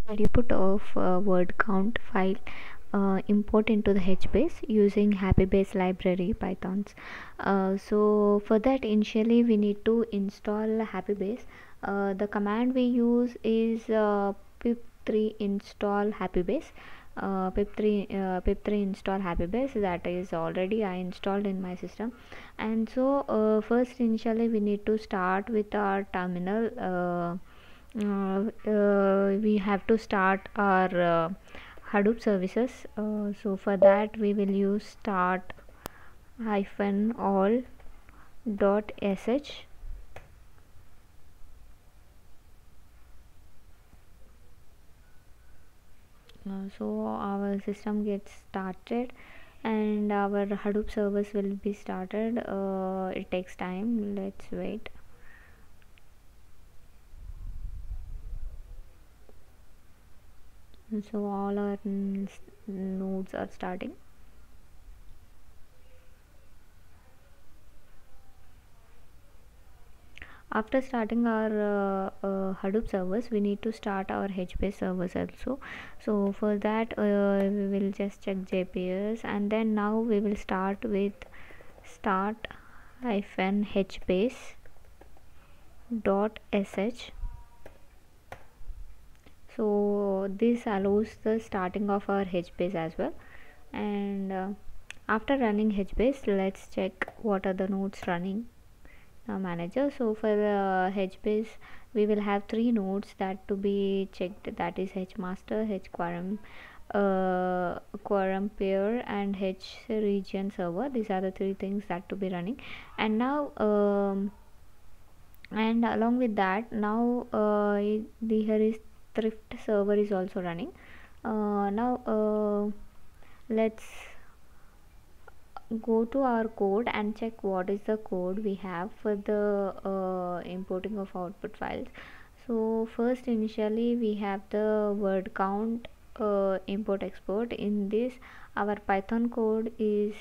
output of word count file import into the HBase using HappyBase library pythons. So for that, initially we need to install HappyBase. The command we use is pip3 install HappyBase. Pip3 install HappyBase, that is already I installed in my system. And so first initially we need to start with our terminal. We have to start our Hadoop services. So for that we will use start hyphen all dot sh. So our system gets started and our Hadoop service will be started. It takes time, let's wait. So all our nodes are starting. After starting our Hadoop servers, we need to start our HBase servers also. So for that we will just check JPS, and then now we will start with start hyphen HBase dot sh. So this allows the starting of our HBase as well. And after running HBase, let's check what are the nodes running manager. So for the HBase we will have 3 nodes that to be checked, that is HMaster, HQuorum, quorum pair and H region server. These are the 3 things that to be running. And now and along with that, now here is Thrift server is also running. Now let's go to our code and check what is the code we have for the importing of output files. So first initially we have the word count import export. In this our Python code is,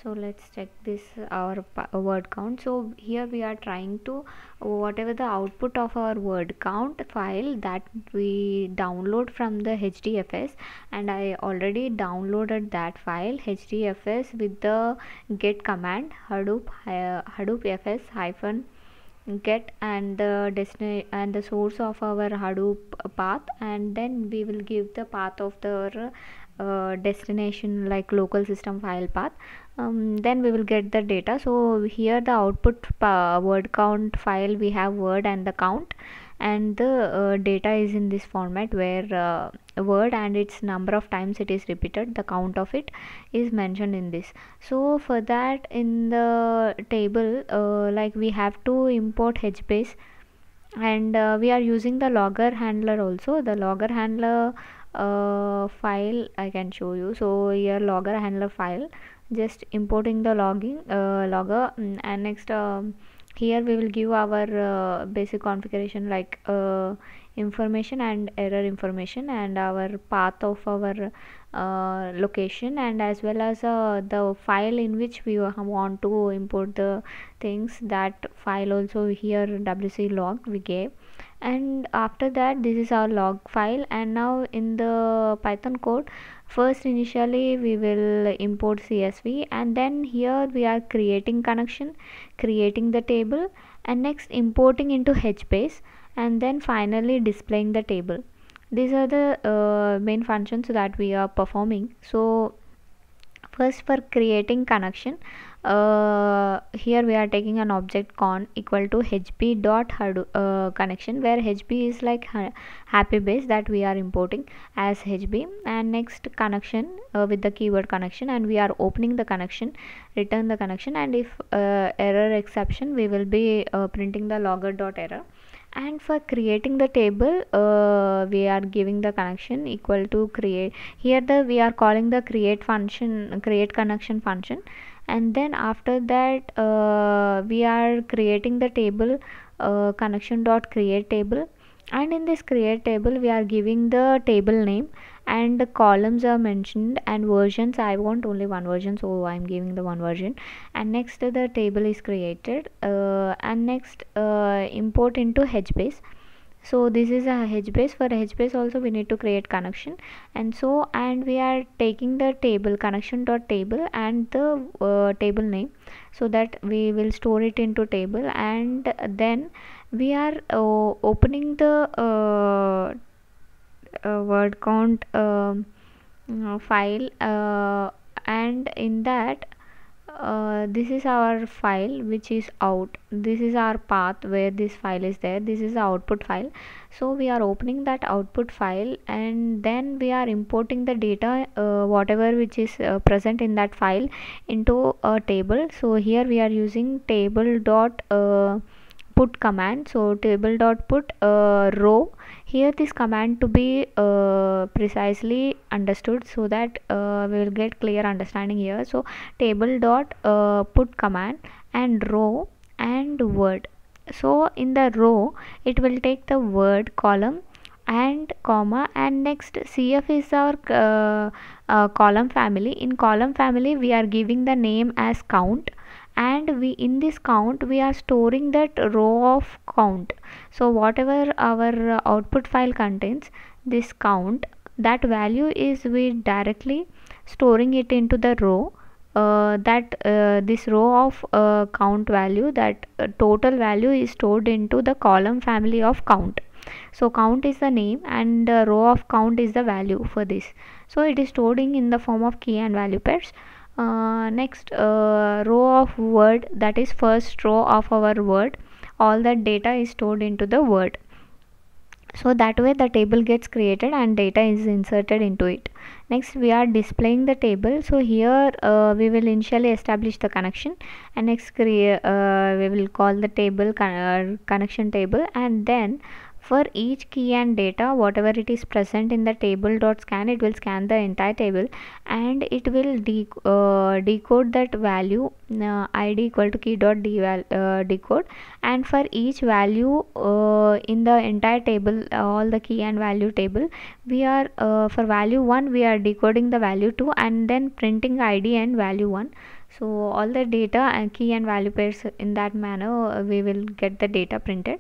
so let's check this our word count. So here we are trying to, whatever the output of our word count file that we download from the HDFS, and I already downloaded that file HDFS with the get command Hadoop fs hyphen get and the destination and the source of our Hadoop path, and then we will give the path of the destination like local system file path. Then we will get the data. So here the output word count file, we have word and the count, and the data is in this format where word and its number of times it is repeated, the count of it is mentioned in this. So for that, in the table like we have to import HBase, and we are using the logger handler also. The logger handler file I can show you. So here logger handler file, just importing the logging logger, and next here we will give our basic configuration like information and error information and our path of our location, and as well as the file in which we want to import the things, that file also here wc log we gave. And after that, this is our log file. And now in the Python code, first initially we will import CSV, and then here we are creating connection, creating the table, and next importing into HBase, and then finally displaying the table. These are the main functions that we are performing. So first, for creating connection, here we are taking an object con equal to hb dot connection, where hb is like HappyBase that we are importing as hb, and next connection with the keyword connection, and we are opening the connection, return the connection, and if error exception, we will be printing the logger dot error. And for creating the table, we are giving the connection equal to create. Here we are calling the create function, create connection function, and then after that we are creating the table connection dot create table, And in this create table we are giving the table name, and the columns are mentioned, and versions I want only one version, so I'm giving the one version. And next the table is created, and next import into HBase. So this is a HBase. For HBase also we need to create connection, and we are taking the table connection dot table and the table name, so that we will store it into table. And then we are opening the word count file, and in that this is our file which is out. This is our path where this file is there. This is the output file. So we are opening that output file, and then we are importing the data, whatever which is present in that file, into a table. So here we are using table dot put command. So table dot put row. Here this command to be precisely understood, so that we will get clear understanding here. So table dot put command and row and word. So in the row it will take the word column and comma, and next CF is our column family. In column family we are giving the name as count, and we in this count we are storing that row of count. So whatever our output file contains this count, that value is we directly storing it into the row, that this row of count value, that total value is stored into the column family of count. So count is the name and the row of count is the value for this. So it is storing in the form of key and value pairs. Next row of word, that is first row of our word, all that data is stored into the word. So that way the table gets created and data is inserted into it. Next we are displaying the table. So here we will initially establish the connection, and next we will call the table connection table, and then for each key and data whatever it is present in the table dot scan, it will scan the entire table, and it will decode that value, id equal to key dot decode. And for each value in the entire table, all the key and value table, we are for value 1 we are decoding the value 2 and then printing id and value 1. So all the data and key and value pairs, in that manner we will get the data printed.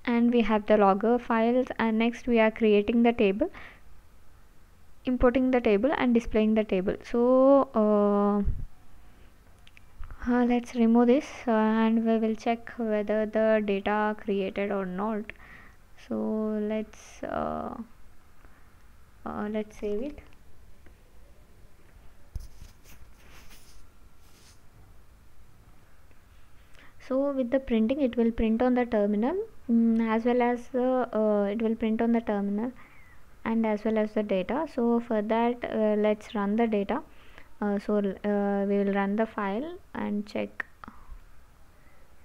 And we have the logger files, and next we are creating the table, importing the table and displaying the table. So let's remove this, and we will check whether the data created or not. So let's save it. So with the printing, it will print on the terminal, as well as it will print on the terminal and as well as the data. So for that let's run the data. We will run the file and check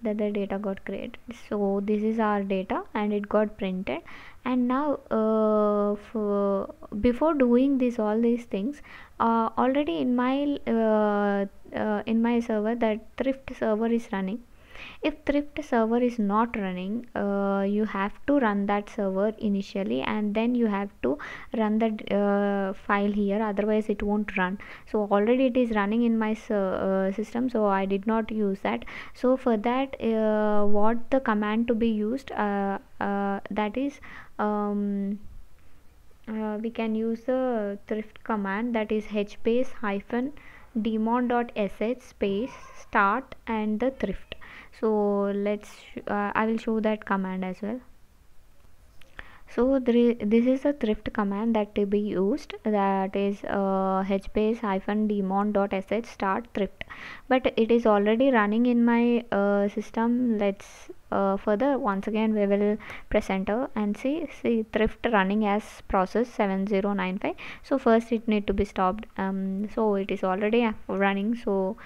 that the data got created. So this is our data and it got printed. And now before doing this all these things, already in my server, that thrift server is running. If thrift server is not running, you have to run that server initially, and then you have to run the file here, otherwise it won't run. So already it is running in my system, so I did not use that. So for that what the command to be used, that is we can use the thrift command, that is hbase hyphen daemon.sh space start and the thrift. So I will show that command as well. So this is a thrift command that to be used, that is hbase hyphen daemon.sh start thrift, but it is already running in my system. Let's further once again we will press enter and see thrift running as process 7095. So first it need to be stopped. So it is already running, so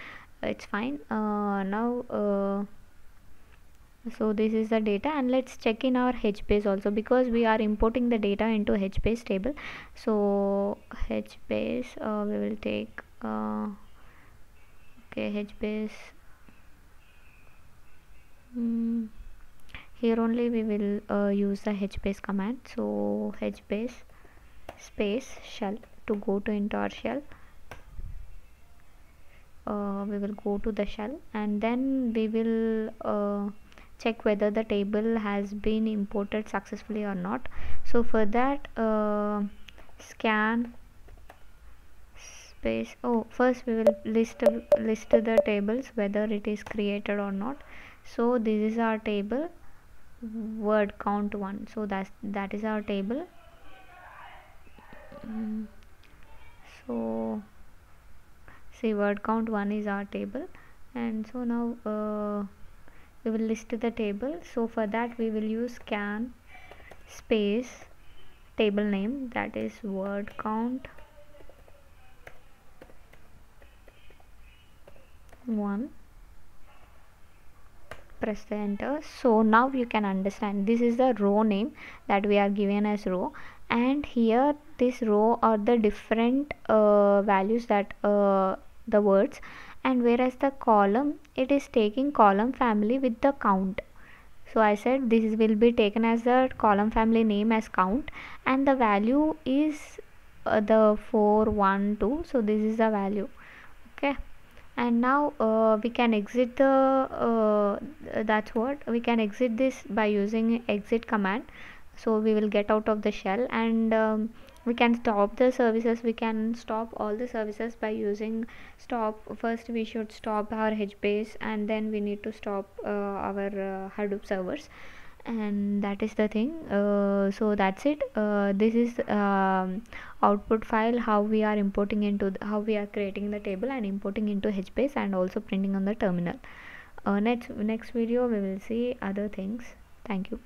it's fine. Now so this is the data, and let's check in our hbase also, because we are importing the data into hbase table. So hbase we will take okay hbase here only we will use the hbase command. So hbase space shell to go to into our shell. We will go to the shell, and then we will check whether the table has been imported successfully or not. So for that, scan space, first we will list the tables whether it is created or not. So this is our table, word count 1. So that is our table. So see, word count 1 is our table, and so now we will list the table. So for that we will use scan space table name, that is word count 1. Press the enter. So now you can understand this is the row name that we are given as row, and here this row are the different values that the words, and whereas the column, it is taking column family with the count. So I said this will be taken as the column family name as count, and the value is the 4 1 2. So this is the value. Okay, and now we can exit the that's what we can exit this by using exit command. So we will get out of the shell, and we can stop the services. We can stop all the services by using stop. First we should stop our hbase, and then we need to stop our Hadoop servers, and that is the thing. So that's it. This is output file, how we are importing into how we are creating the table and importing into hbase, and also printing on the terminal. Next video we will see other things. Thank you.